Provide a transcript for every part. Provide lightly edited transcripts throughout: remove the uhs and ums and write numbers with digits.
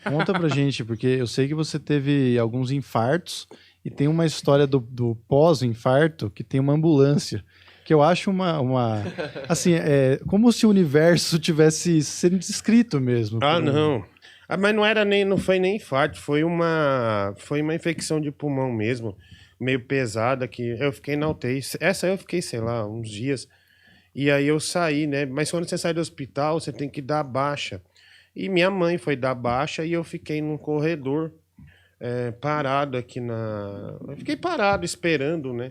Conta pra gente, porque eu sei que você teve alguns infartos e tem uma história do pós-infarto que tem uma ambulância, que eu acho assim, como se o universo tivesse sendo descrito mesmo Ah, por um... não. Ah, mas não foi nem infarto, foi uma infecção de pulmão mesmo, meio pesada que eu fiquei na UTI. Essa eu fiquei, sei lá, uns dias. E aí eu saí, né? Mas quando você sai do hospital, você tem que dar baixa. E minha mãe foi dar baixa e eu fiquei num corredor, parado aqui na. Eu fiquei parado esperando, né?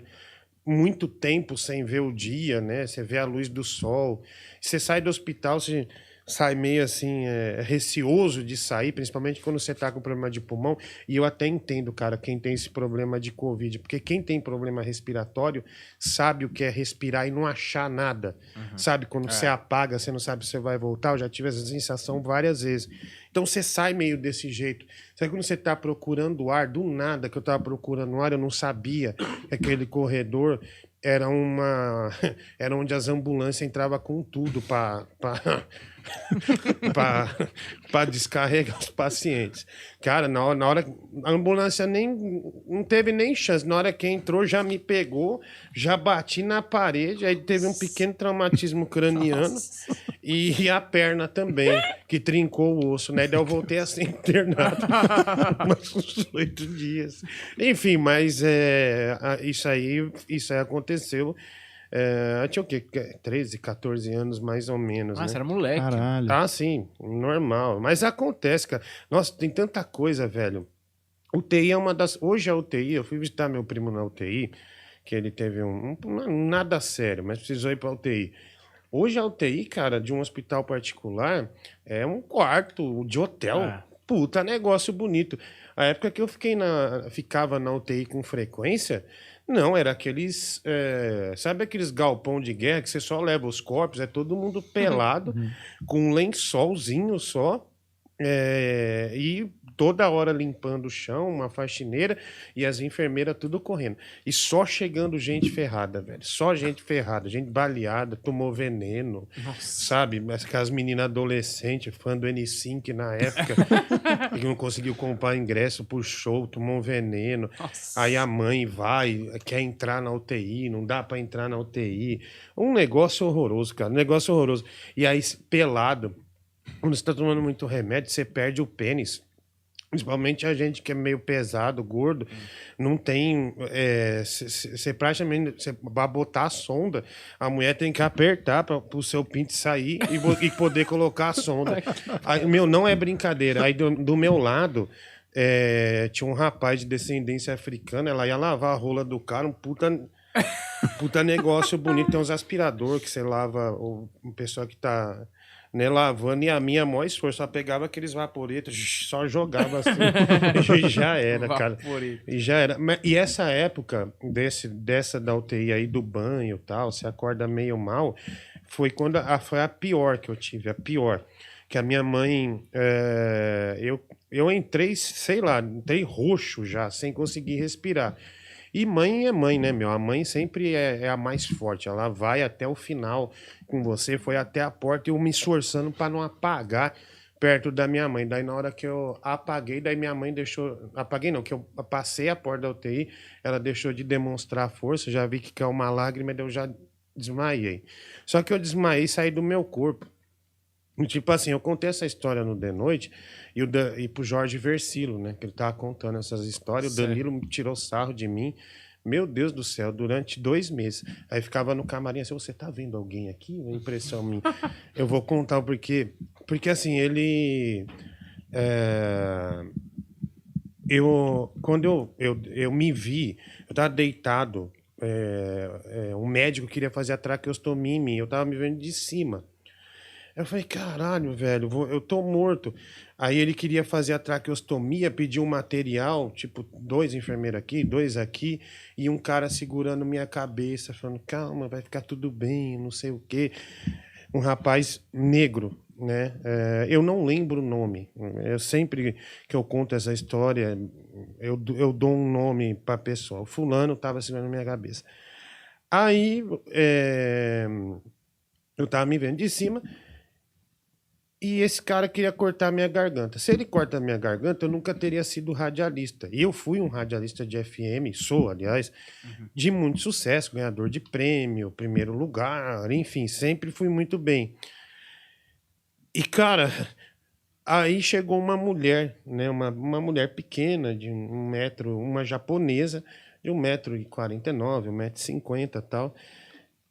Muito tempo sem ver o dia, né? Você vê a luz do sol. Você sai do hospital, você sai meio assim, receoso de sair, principalmente quando você tá com problema de pulmão. E eu até entendo, cara, quem tem esse problema de Covid, porque quem tem problema respiratório sabe o que é respirar e não achar nada. Sabe? Quando você apaga, você não sabe se você vai voltar. Eu já tive essa sensação várias vezes. Então você sai meio desse jeito. Sabe quando você tá procurando ar, do nada que eu tava procurando ar, eu não sabia que aquele corredor era uma era onde as ambulâncias entravam com tudo para para descarregar os pacientes. Cara, na hora a ambulância nem não teve nem chance. Na hora que entrou já me pegou, já bati na parede, aí teve um pequeno traumatismo craniano e a perna também, que trincou o osso, né? Daí eu voltei a ser internado mais uns 8 dias. Enfim, mas isso aí aconteceu. Eu tinha o quê? 13, 14 anos, mais ou menos, Nossa, né? era moleque. Caralho. Ah, sim, normal. Mas acontece, cara. Nossa, tem tanta coisa, velho. UTI é uma das. Hoje a UTI, eu fui visitar meu primo na UTI, que ele teve nada sério, mas precisou ir pra UTI. Hoje a UTI, cara, de um hospital particular é um quarto de hotel. Ah. Puta negócio bonito. A época que eu ficava na UTI com frequência, não, era aqueles. Sabe aqueles galpão de guerra que você só leva os corpos, é todo mundo pelado, com um lençolzinho só. E toda hora limpando o chão, uma faxineira e as enfermeiras tudo correndo. E só chegando gente ferrada, velho. Só gente ferrada, gente baleada, tomou veneno, sabe? Aquelas meninas adolescentes, fã do N5 na época, que não conseguiu comprar ingresso pro show, tomou um veneno. Aí a mãe vai, quer entrar na UTI, não dá pra entrar na UTI. Um negócio horroroso, cara, um negócio horroroso. E aí, pelado. Quando você tá tomando muito remédio, você perde o pênis. Principalmente a gente que é meio pesado, gordo, não tem. Você praticamente. Você vai botar a sonda, a mulher tem que apertar para o seu pinto sair e poder colocar a sonda. Aí, meu, não é brincadeira. Aí do meu lado. Tinha um rapaz de descendência africana, ela ia lavar a rola do cara, um puta negócio bonito. Tem uns aspirador que você lava, o pessoal que tá, né, lavando, e a minha maior esforço, só pegava aqueles vaporetos, só jogava assim, e já era, cara. Vaporito. E já era. E essa época dessa da UTI aí, do banho e tal, você acorda meio mal, foi quando foi a pior que eu tive, a pior. Que a minha mãe, eu entrei, sei lá, entrei roxo já, sem conseguir respirar. E mãe é mãe, né, meu? A mãe sempre é a mais forte. Ela vai até o final com você, foi até a porta e eu me esforçando para não apagar perto da minha mãe. Daí na hora que eu apaguei, daí minha mãe deixou. Apaguei não, que eu passei a porta da UTI, ela deixou de demonstrar força, já vi que caiu uma lágrima, daí eu já desmaiei. Só que eu desmaiei e saí do meu corpo. Tipo assim, eu contei essa história no The Noite e pro Jorge Versilo, né? Que ele tava contando essas histórias. Certo. O Danilo me tirou sarro de mim. Meu Deus do céu, durante 2 meses. Aí ficava no camarim assim, você tá vendo alguém aqui? Uma impressão minha. Eu vou contar o porquê. Porque assim, ele... quando eu me vi, eu tava deitado, um médico queria fazer a traqueostomia em mim, eu tava me vendo de cima. Eu falei, caralho, velho, eu tô morto. Aí ele queria fazer a traqueostomia, pediu um material, tipo, 2 enfermeiros aqui, 2 aqui, e um cara segurando minha cabeça, falando, calma, vai ficar tudo bem, não sei o quê. Um rapaz negro, né? Eu não lembro o nome. Eu sempre que eu conto essa história, eu dou um nome pra pessoa. O fulano tava segurando minha cabeça. Aí, eu tava me vendo de cima. E esse cara queria cortar minha garganta. Se ele corta a minha garganta, eu nunca teria sido radialista. E eu fui um radialista de FM, sou, aliás, de muito sucesso, ganhador de prêmio, primeiro lugar, enfim, sempre fui muito bem. E, cara, aí chegou uma mulher, né? Uma mulher pequena, de 1 metro, uma japonesa, de 1,49 m, 1,50 m e tal.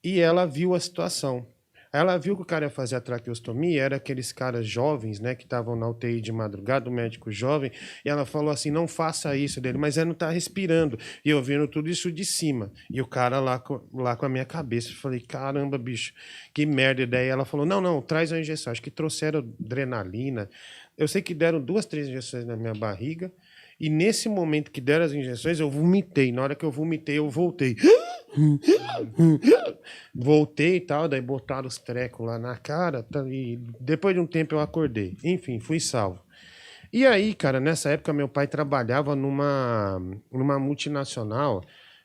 E ela viu a situação. Ela viu que o cara ia fazer a traqueostomia, era aqueles caras jovens, né, que estavam na UTI de madrugada, o médico jovem, e ela falou assim, não faça isso dele, mas ele não tá respirando. E eu vendo tudo isso de cima. E o cara lá com a minha cabeça, eu falei, caramba, bicho, que merda. E daí ela falou, não, traz a injeção. Acho que trouxeram adrenalina. Eu sei que deram 2, 3 injeções na minha barriga, e nesse momento que deram as injeções, eu vomitei. Na hora que eu vomitei, eu voltei. Voltei e tal, daí botaram os trecos lá na cara, e depois de um tempo eu acordei. Enfim, fui salvo. E aí, cara, nessa época meu pai trabalhava numa multinacional,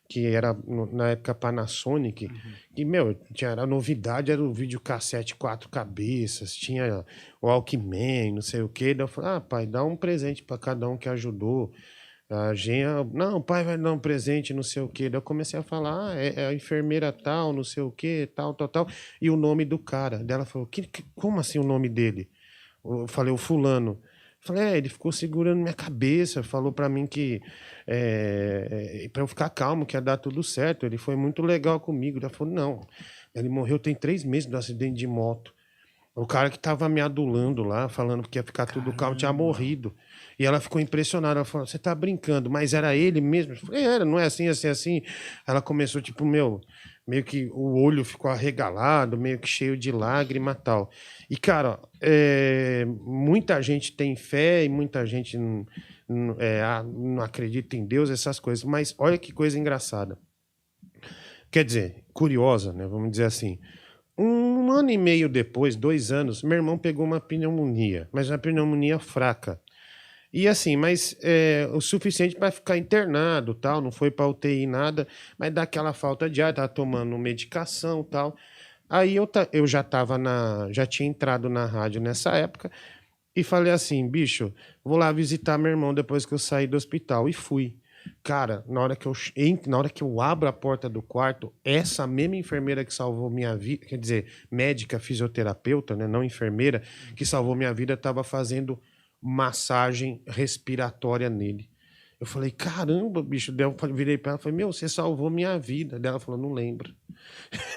que era na época Panasonic, que, meu, a novidade era o videocassete 4 cabeças, tinha o Walkman, não sei o quê. Daí eu falei, pai, dá um presente para cada um que ajudou. A gente, não, o pai vai dar um presente, não sei o quê. Daí eu comecei a falar, é a enfermeira tal, não sei o quê, tal, e o nome do cara. Daí ela falou, como assim o nome dele? Eu falei, o fulano. Eu falei, ele ficou segurando minha cabeça, falou pra mim que pra eu ficar calmo, que ia dar tudo certo. Ele foi muito legal comigo. Ela falou, não, ele morreu tem 3 meses do acidente de moto. O cara que tava me adulando lá, falando que ia ficar tudo calmo, tinha morrido. E ela ficou impressionada. Ela falou, você tá brincando, mas era ele mesmo? Eu falei, era, não é assim, assim, assim. Ela começou, tipo, meio que o olho ficou arregalado, meio que cheio de lágrima e tal. E, cara, muita gente tem fé e muita gente não acredita em Deus, essas coisas. Mas olha que coisa engraçada. Quer dizer, curiosa, né? Vamos dizer assim. 1 ano e meio depois, 2 anos, meu irmão pegou uma pneumonia, mas uma pneumonia fraca. E assim, mas o suficiente para ficar internado, tal, não foi para UTI nada, mas dá aquela falta de ar, tava tomando medicação, tal. Aí eu já tinha entrado na rádio nessa época e falei assim, bicho, vou lá visitar meu irmão depois que eu saí do hospital. E fui. Cara, na hora que eu abro a porta do quarto, essa mesma enfermeira que salvou minha vida, quer dizer, médica, fisioterapeuta, né, não enfermeira, que salvou minha vida, estava fazendo massagem respiratória nele. Eu falei, caramba, bicho. Daí eu virei pra ela e falei, meu, você salvou minha vida. Daí ela falou, não lembro.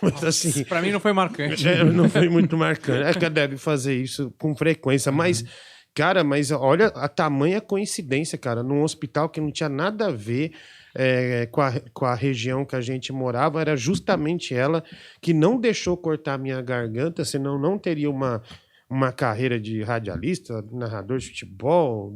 Mas assim. Pra mim não foi marcante. Não foi muito marcante. Acho que ela deve fazer isso com frequência, mas. Cara, mas olha a tamanha coincidência, cara. Num hospital que não tinha nada a ver com a região que a gente morava, era justamente ela que não deixou cortar minha garganta, senão não teria uma carreira de radialista, narrador de futebol,